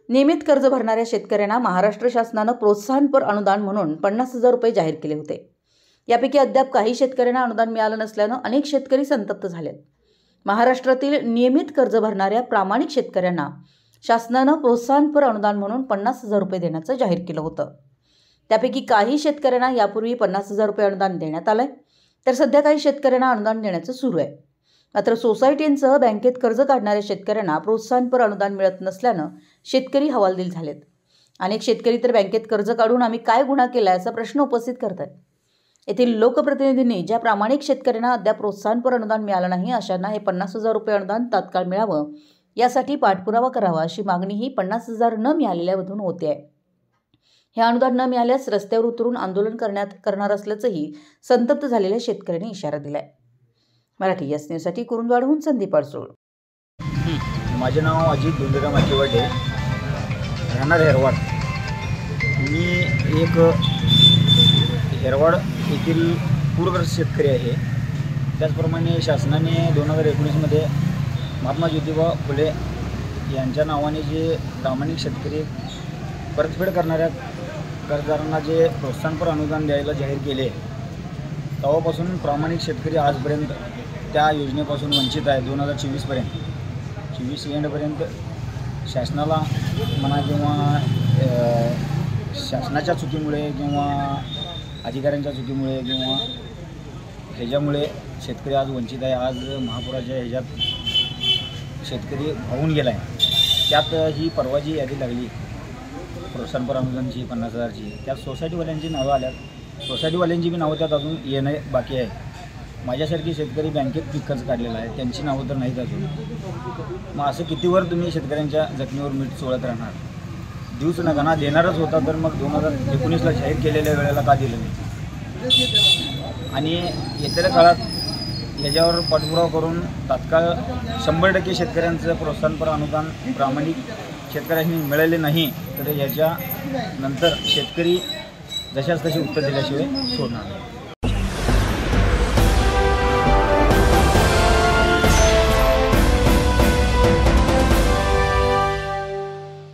नियमित कर्ज भरणाऱ्या शेतकऱ्यांना महाराष्ट्र शासनानं प्रोत्साहनपर अनुदान म्हणून 50,000 रुपये जाहीर केले होते। यापैकी अद्याप काही शेतकऱ्यांना अनुदान मिळालं नसल्यानं अनेक शेतकरी संतप्त झालेत। महाराष्ट्रातील नियमित कर्ज भरणाऱ्या प्रामाणिक शेतकऱ्यांना शासनानं प्रोत्साहनपर अनुदान म्हणून 50,000 रुपये देण्याचं जाहीर केलं होतं। त्यापैकी काही शेतकऱ्यांना यापूर्वी 50,000 रुपये अनुदान देण्यात आलंय, तर सध्या काही शेतकऱ्यांना अनुदान देण्याचं सुरू आहे। मात्र सोसायटींसह बँकेत कर्ज काढणाऱ्या शेतकऱ्यांना प्रोत्साहनपर अनुदान मिळत नसल्यानं शेतकरी हवालदिल झालेत। अनेक शेतकरी तर बँकेत कर्ज काढून आम्ही काय गुन्हा केला असा प्रश्न उपस्थित करतात। येथील लोकप्रतिनिधींनी ज्या प्रामाणिक शेतकऱ्यांना अद्याप प्रोत्साहनपर अनुदान मिळालं नाही अशांना हे 50,000 रुपये अनुदान तात्काळ मिळावं यासाठी पाठपुरावा करावा अशी मागणीही 50,000 न मिळालेल्यावरून होते आहे। हे अनुदान न मिळाल्यास रस्त्यावर उतरून आंदोलन करणार असल्याचंही संतप्त झालेल्या शेतकऱ्यांनी इशारा दिलाय। मराठी एस न्यूजसाठी कुरुंदवाडहून संदीप अडसूळ। माझे नाव अजित धोंडीराम अतिवडे, राहणार हेरवाड। मी एक हेरवाड येथील पूरग्रस्त शेतकरी आहे। त्याचप्रमाणे शासनाने 2019मध्ये महात्मा ज्योतिबा फुले यांच्या नावाने जे प्रामाणिक शेतकरी परतफेड करणाऱ्या कर्जदारांना जे प्रोत्साहनपर अनुदान द्यायला जाहीर केले, तेव्हापासून प्रामाणिक शेतकरी आजपर्यंत त्या योजनेपासून वंचित आहे। 2024 एंडपर्यंत शासनाला म्हणा किंवा शासनाच्या चुकीमुळे किंवा अधिकाऱ्यांच्या चुकीमुळे किंवा ह्याच्यामुळे शेतकरी आज वंचित आहे। आज महापुराच्या ह्याच्यात शेतकरी वाहून गेला आहे। त्यात ही परवाची यादी लागली प्रोत्साहनपर अनुदानची 50,000ची, त्यात सोसायटीवाल्यांची नावं आल्यात। सोसायटीवाल्यांची बी नावं त्यात अजून येणं बाकी आहे। माझ्यासारखी शेतकरी बँकेत पीक कर्ज काढलेला आहे, त्यांची नावं तर नाहीत अजून। मग असं कितीवर तुम्ही शेतकऱ्यांच्या जखमीवर मीठ चोळत राहणार? देऊच नका ना, देणारच होता तर मग 2019ला जाहीर केलेल्या वेळेला का दिलं नाही? आणि येत्या काळात याच्यावर पाठपुरावा करून तात्काळ 100% शेतकऱ्यांचं प्रोत्साहनपर अनुदान प्रामाणिक शेतकऱ्यांनी मिळाले नाही तर याच्यानंतर शेतकरी जशाच तसे उत्तर दिल्याशिवाय सोडणार नाही।